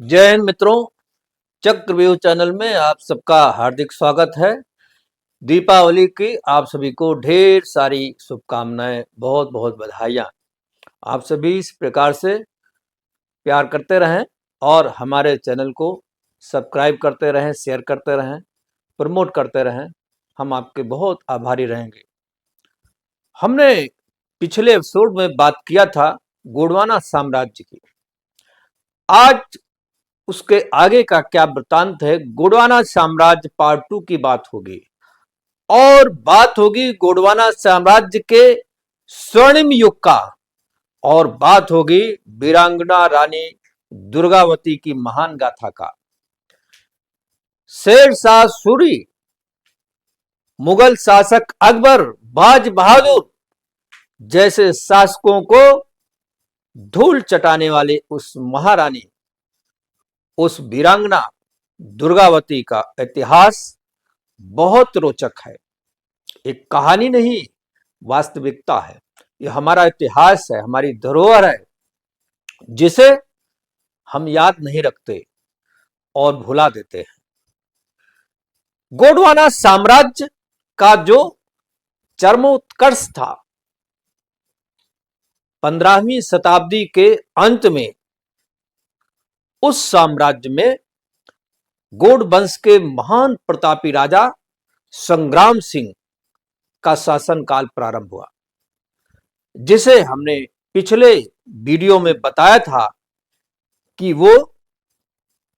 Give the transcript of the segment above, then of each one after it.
जय हिंद मित्रों। चक्रव्यूह चैनल में आप सबका हार्दिक स्वागत है। दीपावली की आप सभी को ढेर सारी शुभकामनाएं, बहुत बहुत बधाइयाँ। आप सभी इस प्रकार से प्यार करते रहें और हमारे चैनल को सब्सक्राइब करते रहें, शेयर करते रहें, प्रमोट करते रहें। हम आपके बहुत आभारी रहेंगे। हमने पिछले एपिसोड में बात किया था गोंडवाना साम्राज्य की। आज उसके आगे का क्या वृत्तांत है, गोंडवाना साम्राज्य पार्ट 2 की बात होगी और बात होगी गोंडवाना साम्राज्य के स्वर्णिम युग का और बात होगी वीरांगना रानी दुर्गावती की महान गाथा का। शेरशाह सूरी, मुगल शासक अकबर, बाज बहादुर जैसे शासकों को धूल चटाने वाले उस महारानी, उस वीरांगना दुर्गावती का इतिहास बहुत रोचक है। एक कहानी नहीं, वास्तविकता है। यह हमारा इतिहास है, हमारी धरोहर है, जिसे हम याद नहीं रखते और भुला देते हैं। गोंडवाना साम्राज्य का जो चरमोत्कर्ष था 15वीं शताब्दी के अंत में, उस साम्राज्य में गोंड वंश के महान प्रतापी राजा संग्राम सिंह का शासनकाल प्रारंभ हुआ, जिसे हमने पिछले वीडियो में बताया था कि वो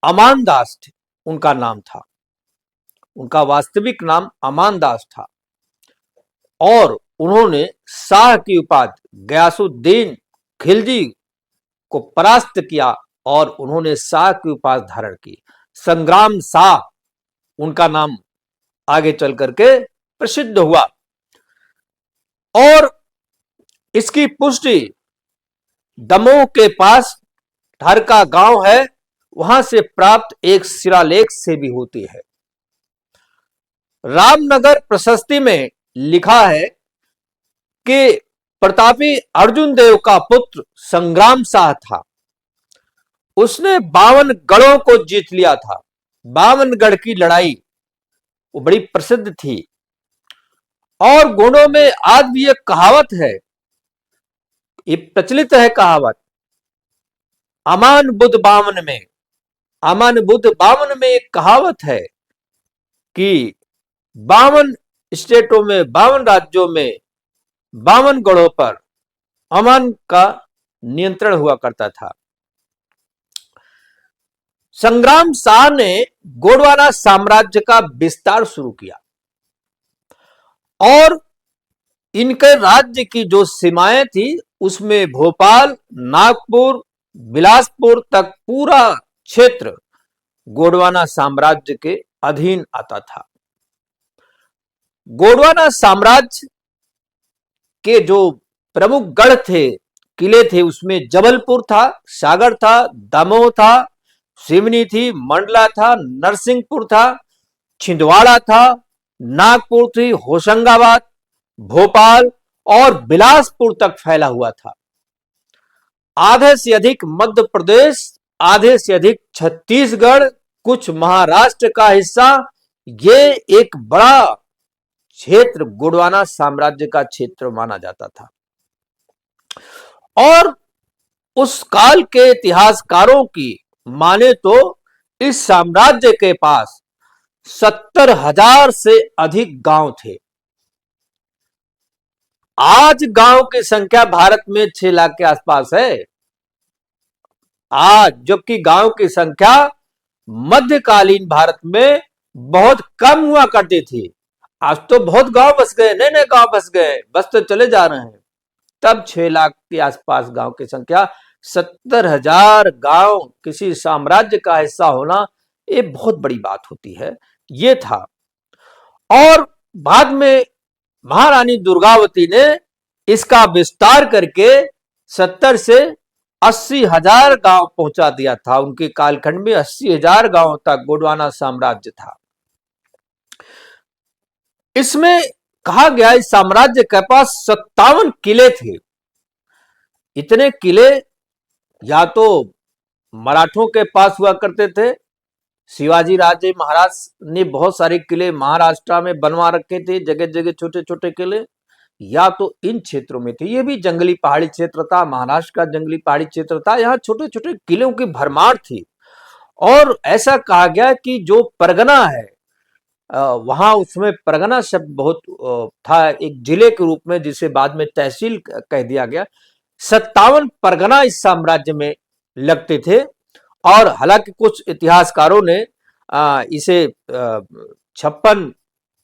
अमानदास थे, उनका नाम था। उनका वास्तविक नाम अमानदास था और उन्होंने शाह की उपाधि गयासुद्दीन खिलजी को परास्त किया और उन्होंने शाह की उपाधि धारण की। संग्राम शाह उनका नाम आगे चल करके प्रसिद्ध हुआ और इसकी पुष्टि दमोह के पास ढरका गांव है, वहां से प्राप्त एक शिलालेख से भी होती है। रामनगर प्रशस्ति में लिखा है कि प्रतापी अर्जुन देव का पुत्र संग्राम शाह था। उसने 52 गढ़ों को जीत लिया था। 52 गढ़ की लड़ाई वो बड़ी प्रसिद्ध थी और गोंडों में आज भी एक कहावत है, ये प्रचलित है कहावत, अमान बुध 52 में। अमान बुध 52 में एक कहावत है कि 52 स्टेटों में, 52 राज्यों में 52 गढ़ों पर अमान का नियंत्रण हुआ करता था। संग्राम शाह ने गोंडवाना साम्राज्य का विस्तार शुरू किया और इनके राज्य की जो सीमाएं थी उसमें भोपाल, नागपुर, बिलासपुर तक पूरा क्षेत्र गोंडवाना साम्राज्य के अधीन आता था। गोंडवाना साम्राज्य के जो प्रमुख गढ़ थे, किले थे, उसमें जबलपुर था, सागर था, दमोह था, सिवनी थी, मंडला था, नरसिंहपुर था, छिंदवाड़ा था, नागपुर थी, होशंगाबाद, भोपाल और बिलासपुर तक फैला हुआ था। आधे से अधिक मध्य प्रदेश, आधे से अधिक छत्तीसगढ़, कुछ महाराष्ट्र का हिस्सा, ये एक बड़ा क्षेत्र गोंडवाना साम्राज्य का क्षेत्र माना जाता था। और उस काल के इतिहासकारों की माने तो इस साम्राज्य के पास 70,000 से अधिक गांव थे। आज गांव की संख्या भारत में 6 लाख के आसपास है आज, जबकि गांव की संख्या मध्यकालीन भारत में बहुत कम हुआ करती थी। आज तो बहुत गांव बस गए, नए नए गांव बस गए, बस तो चले जा रहे हैं। तब 6 लाख के आसपास गांव की संख्या, 70,000 गांव किसी साम्राज्य का हिस्सा होना ये बहुत बड़ी बात होती है। ये था और बाद में महारानी दुर्गावती ने इसका विस्तार करके 70 से 80,000 गांव पहुंचा दिया था। उनके कालखंड में 80,000 गांव तक गोंडवाना साम्राज्य था। इसमें कहा गया इस साम्राज्य के पास 57 किले थे। इतने किले या तो मराठों के पास हुआ करते थे। शिवाजी राजे महाराज ने बहुत सारे किले महाराष्ट्र में बनवा रखे थे, जगह जगह छोटे छोटे किले, या तो इन क्षेत्रों में थे। ये भी जंगली पहाड़ी क्षेत्र था, महाराष्ट्र का जंगली पहाड़ी क्षेत्र था, यहाँ छोटे छोटे किलों की भरमार थी। और ऐसा कहा गया कि जो परगना है वहां, उसमें परगना शब्द बहुत था, एक जिले के रूप में, जिसे बाद में तहसील कह दिया गया। 57 परगना इस साम्राज्य में लगते थे। और हालांकि कुछ इतिहासकारों ने इसे 56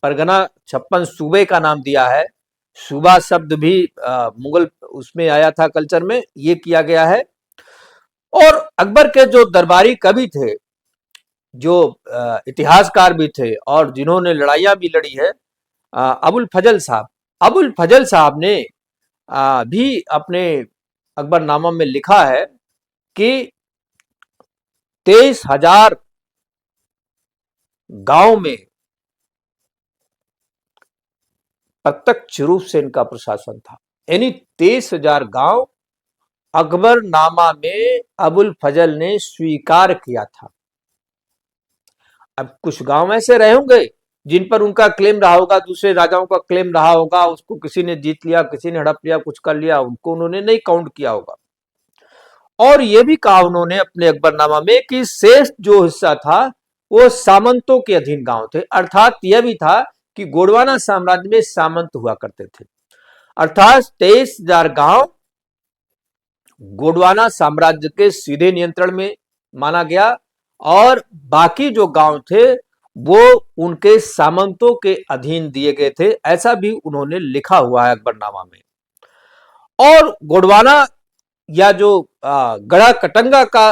परगना, 56 सूबे का नाम दिया है। सूबा शब्द भी मुगल उसमें आया था, कल्चर में ये किया गया है। और अकबर के जो दरबारी कवि थे, जो इतिहासकार भी थे और जिन्होंने लड़ाइयां भी लड़ी है, अबुल फजल साहब, अबुल फजल साहब ने भी अपने अकबरनामा में लिखा है कि 23,000 गांव में प्रत्यक्ष रूप से इनका प्रशासन था। यानी 23,000 गांव अकबरनामा में अबुल फजल ने स्वीकार किया था। अब कुछ गांव ऐसे रहे होंगे जिन पर उनका क्लेम रहा होगा, दूसरे राजाओं का क्लेम रहा होगा, उसको किसी ने जीत लिया, किसी ने हड़प लिया, कुछ कर लिया, उनको उन्होंने नहीं काउंट किया होगा। और यह भी कहा उन्होंने अपने अकबरनामा में कि शेष जो हिस्सा था वो सामंतों के अधीन गांव थे। अर्थात यह भी था कि गोंडवाना साम्राज्य में सामंत हुआ करते थे। अर्थात 23,000 गांव गोंडवाना साम्राज्य के सीधे नियंत्रण में माना गया और बाकी जो गांव थे वो उनके सामंतों के अधीन दिए गए थे। ऐसा भी उन्होंने लिखा हुआ है अकबरनामा में। और गोंडवाना या जो गढ़ा कटंगा का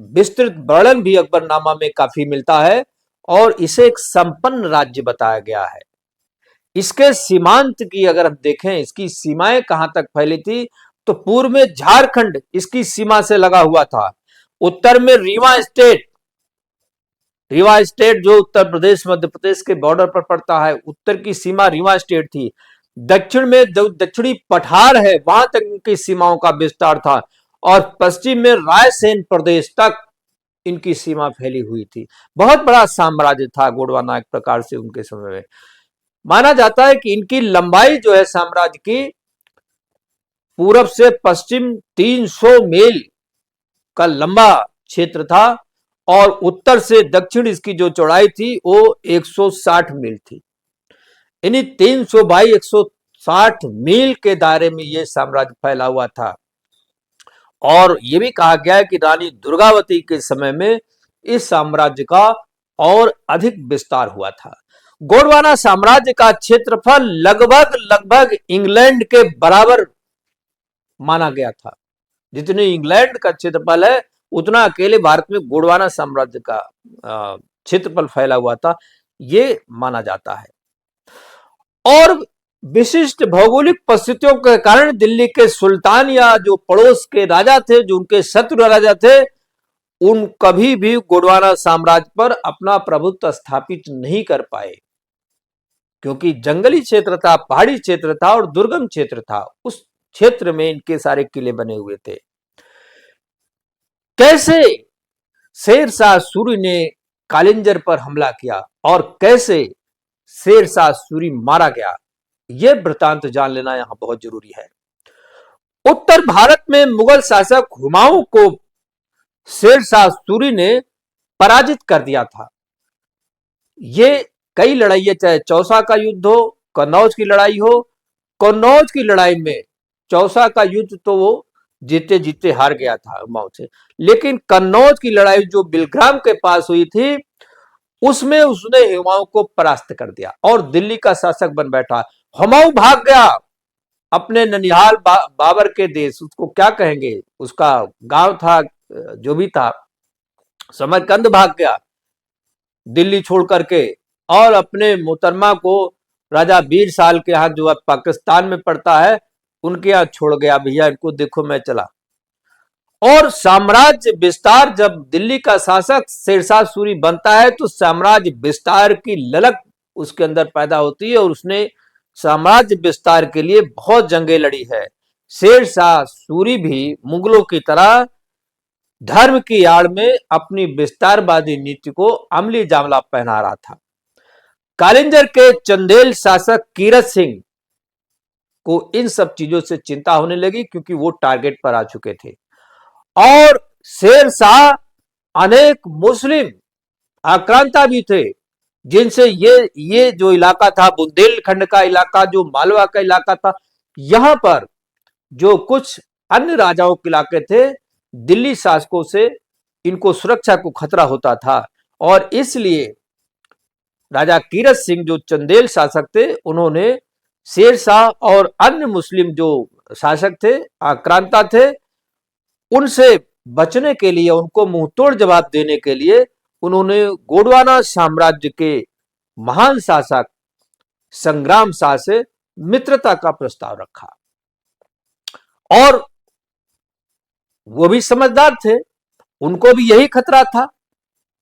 विस्तृत वर्णन भी अकबरनामा में काफी मिलता है और इसे एक संपन्न राज्य बताया गया है। इसके सीमांत की अगर हम देखें, इसकी सीमाएं कहां तक फैली थी, तो पूर्व में झारखंड इसकी सीमा से लगा हुआ था। उत्तर में रीवा स्टेट, रीवा स्टेट जो उत्तर प्रदेश मध्य प्रदेश के बॉर्डर पर पड़ता है, उत्तर की सीमा रीवा स्टेट थी। दक्षिण में जो दक्षिणी पठार है वहां तक इनकी सीमाओं का विस्तार था और पश्चिम में रायसेन प्रदेश तक इनकी सीमा फैली हुई थी। बहुत बड़ा साम्राज्य था गोंडवाना एक प्रकार से उनके समय में। माना जाता है कि इनकी लंबाई जो है साम्राज्य की, पूरब से पश्चिम 300 मील का लंबा क्षेत्र था और उत्तर से दक्षिण इसकी जो चौड़ाई थी वो 160 मील थी। यानी 300 बाई 160 मील के दायरे में यह साम्राज्य फैला हुआ था। और यह भी कहा गया है कि रानी दुर्गावती के समय में इस साम्राज्य का और अधिक विस्तार हुआ था। गोंडवाना साम्राज्य का क्षेत्रफल लगभग लगभग इंग्लैंड के बराबर माना गया था। जितने इंग्लैंड का क्षेत्रफल है उतना अकेले भारत में गोंडवाना साम्राज्य का क्षेत्रफल फैला हुआ था, ये माना जाता है। और विशिष्ट भौगोलिक परिस्थितियों के कारण दिल्ली के सुल्तान या जो पड़ोस के राजा थे, जो उनके शत्रु राजा थे, उन कभी भी गोंडवाना साम्राज्य पर अपना प्रभुत्व स्थापित नहीं कर पाए, क्योंकि जंगली क्षेत्र था, पहाड़ी क्षेत्र था और दुर्गम क्षेत्र था। उस क्षेत्र में इनके सारे किले बने हुए थे। कैसे शेरशाह सूरी ने कालिंजर पर हमला किया और कैसे शेरशाह सूरी मारा गया, यह वृतांत जान लेना यहां बहुत जरूरी है। उत्तर भारत में मुगल शासक हुमायूं को शेरशाह सूरी ने पराजित कर दिया था। ये कई लड़ाइयां, चाहे चौसा का युद्ध हो, कन्नौज की लड़ाई हो, कन्नौज की लड़ाई में चौसा का युद्ध तो वो जीते जीते हार गया था हुमायूं से, लेकिन कन्नौज की लड़ाई जो बिलग्राम के पास हुई थी उसमें उसने हुमायूं को परास्त कर दिया और दिल्ली का शासक बन बैठा। हुमायूं भाग गया अपने ननिहाल बाबर के देश, उसको क्या कहेंगे, उसका गांव था जो भी था, समरकंद भाग गया दिल्ली छोड़ करके और अपने मोहतरमा को राजा वीर साल के यहाँ जो पाकिस्तान में पड़ता है उनके यहाँ छोड़ गया, भैया इनको देखो मैं चला। और साम्राज्य विस्तार, जब दिल्ली का शासक शेरशाह सूरी बनता है तो साम्राज्य विस्तार की ललक उसके अंदर पैदा होती है और उसने साम्राज्य विस्तार के लिए बहुत जंगें लड़ी है। शेरशाह सूरी भी मुगलों की तरह धर्म की आड़ में अपनी विस्तारवादी नीति को अमली जामला पहना रहा था। कालिंजर के चंदेल शासक कीरत सिंह को इन सब चीजों से चिंता होने लगी, क्योंकि वो टारगेट पर आ चुके थे। और शेर शाह अनेक मुस्लिम आक्रांता भी थे, जिनसे ये जो इलाका था, बुंदेलखंड का इलाका, जो मालवा का इलाका था, यहां पर जो कुछ अन्य राजाओं के इलाके थे, दिल्ली शासकों से इनको सुरक्षा को खतरा होता था। और इसलिए राजा कीरत सिंह जो चंदेल शासक थे, उन्होंने शेर शाह और अन्य मुस्लिम जो शासक थे, आक्रांता थे, उनसे बचने के लिए, उनको मुंहतोड़ जवाब देने के लिए उन्होंने गोंडवाना साम्राज्य के महान शासक संग्राम शाह से मित्रता का प्रस्ताव रखा। और वो भी समझदार थे, उनको भी यही खतरा था,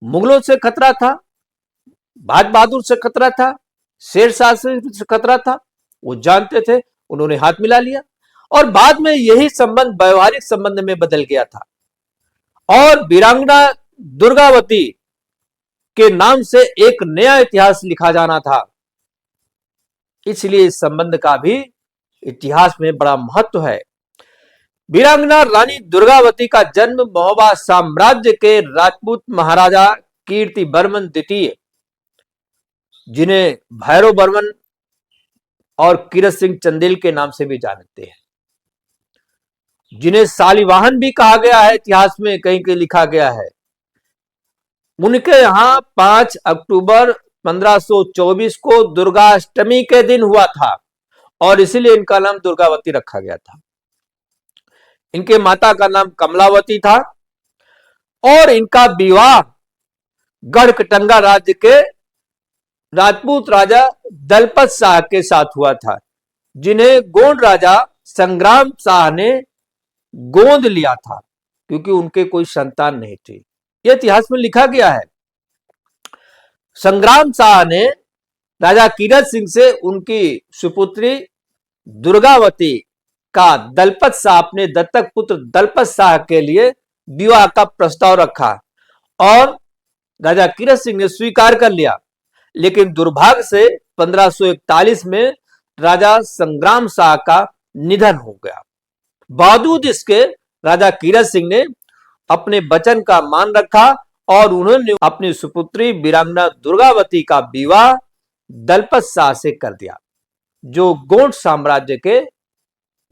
मुगलों से खतरा था, बाज बहादुर से खतरा था, शेर शाह से खतरा था, वो जानते थे। उन्होंने हाथ मिला लिया और बाद में यही संबंध वैवाहिक संबंध में बदल गया था और वीरांगना दुर्गावती के नाम से एक नया इतिहास लिखा जाना था। इसलिए इस संबंध का भी इतिहास में बड़ा महत्व है। वीरांगना रानी दुर्गावती का जन्म महोबा साम्राज्य के राजपूत महाराजा कीर्ति वर्मन द्वितीय, जिन्हें भैरव वर्मन और कीरत सिंह चंदेल के नाम से भी जानते हैं, जिन्हें शालिवाहन भी कहा गया है, इतिहास में कहीं कहीं लिखा गया है, उनके यहां 5 अक्टूबर 1524 को दुर्गाष्टमी के दिन हुआ था और इसीलिए इनका नाम दुर्गावती रखा गया था। इनके माता का नाम कमलावती था और इनका विवाह गढ़कटंगा राज्य के राजपूत राजा दलपत शाह के साथ हुआ था, जिन्हें गोंड राजा संग्राम शाह ने गोंद लिया था, क्योंकि उनके कोई संतान नहीं थी। यह इतिहास में लिखा गया है। संग्राम शाह ने राजा कीरत सिंह से उनकी सुपुत्री दुर्गावती का दलपत शाह, अपने दत्तक पुत्र दलपत शाह के लिए विवाह का प्रस्ताव रखा और राजा कीरत सिंह ने स्वीकार कर लिया। लेकिन दुर्भाग्य से 1541 में राजा संग्राम शाह का निधन हो गया। बावजूद इसके राजा कीरत सिंह ने अपने वचन का मान रखा और उन्होंने अपनी सुपुत्री वीरांगना दुर्गावती का विवाह दलपत शाह से कर दिया, जो गोंड साम्राज्य के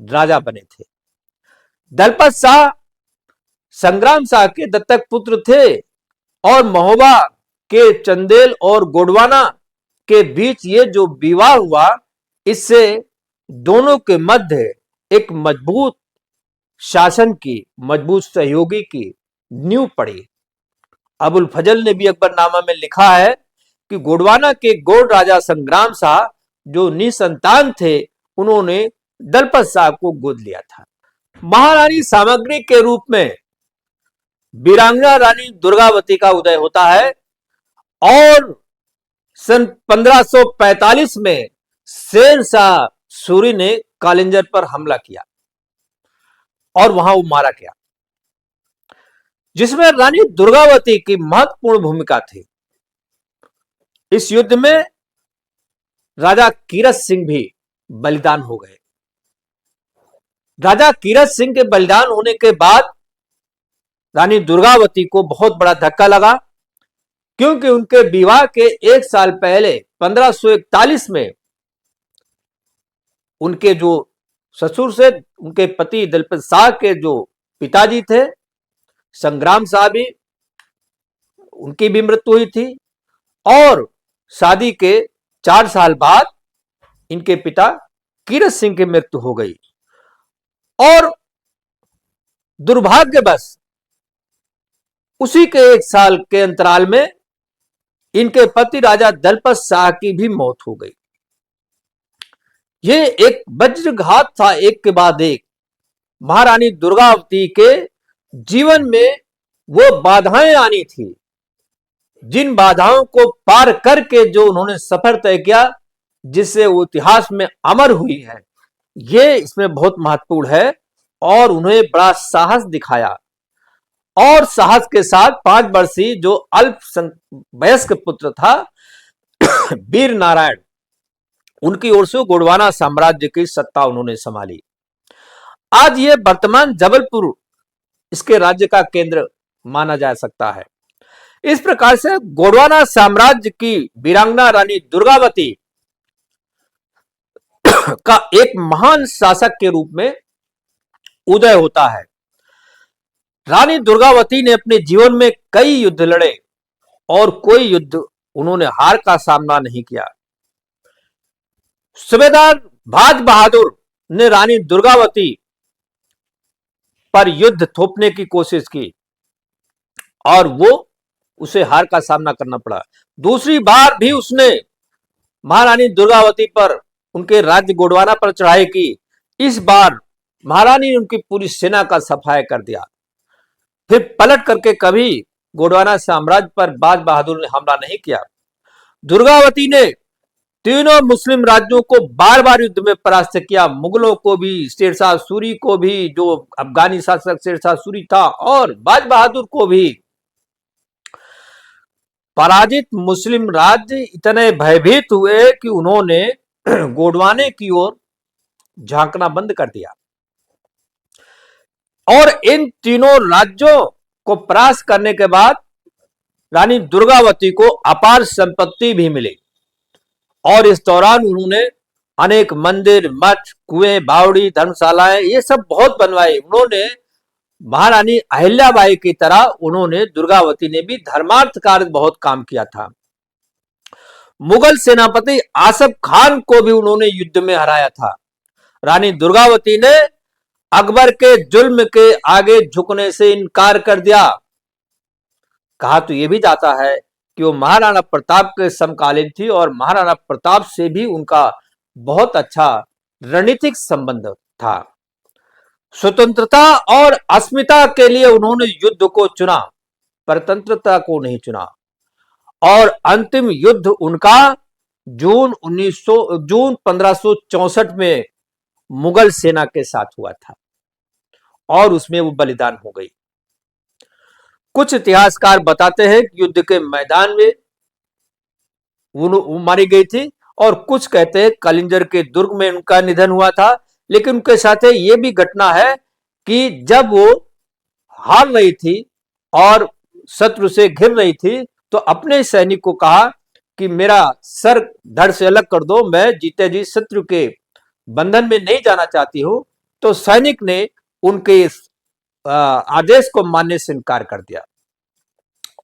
राजा बने थे। दलपत शाह संग्राम शाह के दत्तक पुत्र थे और महोबा के चंदेल और गोंडवाना के बीच ये जो विवाह हुआ, इससे दोनों के मध्य एक मजबूत शासन की, मजबूत सहयोगी की नींव पड़ी। अबुल फजल ने भी अकबरनामा में लिखा है कि गोंडवाना के गोंड राजा संग्राम शाह जो निसंतान थे, उन्होंने दलपत शाह को गोद लिया था। महारानी सामग्री के रूप में वीरांगना रानी दुर्गावती का उदय होता है और सन 1545 में शेर शाह सूरी ने कालिंजर पर हमला किया और वहां वो मारा गया, जिसमें रानी दुर्गावती की महत्वपूर्ण भूमिका थी। इस युद्ध में राजा कीरत सिंह भी बलिदान हो गए। राजा कीरत सिंह के बलिदान होने के बाद रानी दुर्गावती को बहुत बड़ा धक्का लगा, क्योंकि उनके विवाह के 1 साल पहले 1541 में उनके जो ससुर से, उनके पति दलपत शाह के जो पिताजी थे संग्राम शाह भी, उनकी भी मृत्यु हुई थी और शादी के 4 साल बाद इनके पिता कीरत सिंह की मृत्यु हो गई। और दुर्भाग्यवश उसी के 1 साल के अंतराल में इनके पति राजा दलपत शाह की भी मौत हो गई। यह एक वज्रघात था, एक के बाद एक। महारानी दुर्गावती के जीवन में वो बाधाएं आनी थी, जिन बाधाओं को पार करके जो उन्होंने सफर तय किया, जिससे वो इतिहास में अमर हुई है, ये इसमें बहुत महत्वपूर्ण है और उन्हें बड़ा साहस दिखाया। और साहस के साथ 5 वर्षीय जो अल्प वयस्क पुत्र था वीर नारायण, उनकी ओर से गोंडवाना साम्राज्य की सत्ता उन्होंने संभाली। आज ये वर्तमान जबलपुर इसके राज्य का केंद्र माना जा सकता है। इस प्रकार से गोंडवाना साम्राज्य की वीरांगना रानी दुर्गावती का एक महान शासक के रूप में उदय होता है। रानी दुर्गावती ने अपने जीवन में कई युद्ध लड़े और कोई युद्ध उन्होंने हार का सामना नहीं किया। सूबेदार बाज बहादुर ने रानी दुर्गावती पर युद्ध थोपने की कोशिश की और वो उसे हार का सामना करना पड़ा। दूसरी बार भी उसने महारानी दुर्गावती पर, उनके राज्य गोंडवाना पर चढ़ाई की। इस बार महारानी ने उनकी पूरी सेना का सफाया कर दिया। फिर पलट करके कभी गोंडवाना साम्राज्य पर बाज बहादुर ने हमला नहीं किया। दुर्गावती ने तीनों मुस्लिम राज्यों को बार बार युद्ध में परास्त किया। मुगलों को भी, शेरशाह सूरी को भी, जो अफगानी शासक शेरशाह सूरी था, और बाज बहादुर को भी। पराजित मुस्लिम राज्य इतने भयभीत हुए कि उन्होंने गोंडवाने की ओर झांकना बंद कर दिया और इन तीनों राज्यों को परास्त करने के बाद रानी दुर्गावती को अपार संपत्ति भी मिली और इस दौरान उन्होंने अनेक मंदिर, मठ, कुएं, बावड़ी, धर्मशालाएं, ये सब बहुत बनवाए। उन्होंने महारानी अहिल्याबाई की तरह उन्होंने, दुर्गावती ने भी धर्मार्थ कार्य बहुत काम किया था। मुगल सेनापति आसफ खान को भी उन्होंने युद्ध में हराया था। रानी दुर्गावती ने अकबर के जुल्म के आगे झुकने से इनकार कर दिया। कहा तो यह भी जाता है कि वो महाराणा प्रताप के समकालीन थी और महाराणा प्रताप से भी उनका बहुत अच्छा रणनीतिक संबंध था। स्वतंत्रता और अस्मिता के लिए उन्होंने युद्ध को चुना, परतंत्रता को नहीं चुना। और अंतिम युद्ध उनका जून 1564 में मुगल सेना के साथ हुआ था और उसमें वो बलिदान हो गई। कुछ इतिहासकार बताते हैं कि युद्ध के मैदान में वो मारी गई थी और कुछ कहते हैं कलिंजर के दुर्ग में उनका निधन हुआ था। लेकिन उनके साथ ये भी घटना है कि जब वो हार रही थी और शत्रु से घिर रही थी तो अपने सैनिक को कहा कि मेरा सर धड़ से अलग कर दो, मैं जीते जी शत्रु के बंधन में नहीं जाना चाहती हूं। तो सैनिक ने उनके आदेश को मानने से इनकार कर दिया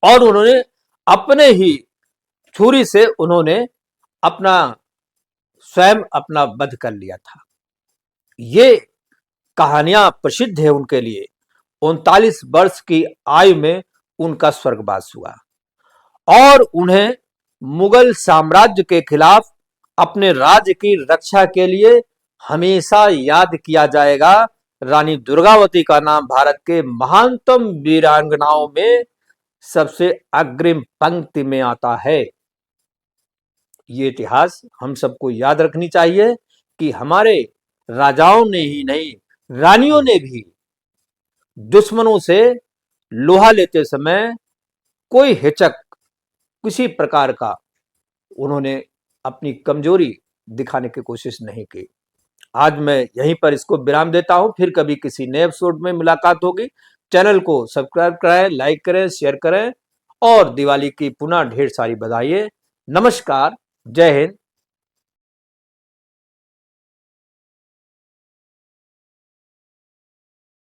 और उन्होंने अपने ही छुरी से उन्होंने स्वयं अपना वध कर लिया था। ये कहानियां प्रसिद्ध है उनके लिए। 39 वर्ष की आयु में उनका स्वर्गवास हुआ और उन्हें मुगल साम्राज्य के खिलाफ अपने राज्य की रक्षा के लिए हमेशा याद किया जाएगा। रानी दुर्गावती का नाम भारत के महानतम वीरांगनाओं में सबसे अग्रिम पंक्ति में आता है। ये इतिहास हम सबको याद रखनी चाहिए कि हमारे राजाओं ने ही नहीं, रानियों ने भी दुश्मनों से लोहा लेते समय कोई हिचक, किसी प्रकार का उन्होंने अपनी कमजोरी दिखाने की कोशिश नहीं की। आज मैं यहीं पर इसको विराम देता हूं। फिर कभी किसी नए एपिसोड में मुलाकात होगी। चैनल को सब्सक्राइब करें, लाइक करें, शेयर करें और दिवाली की पुनः ढेर सारी बधाई। नमस्कार, जय हिंद,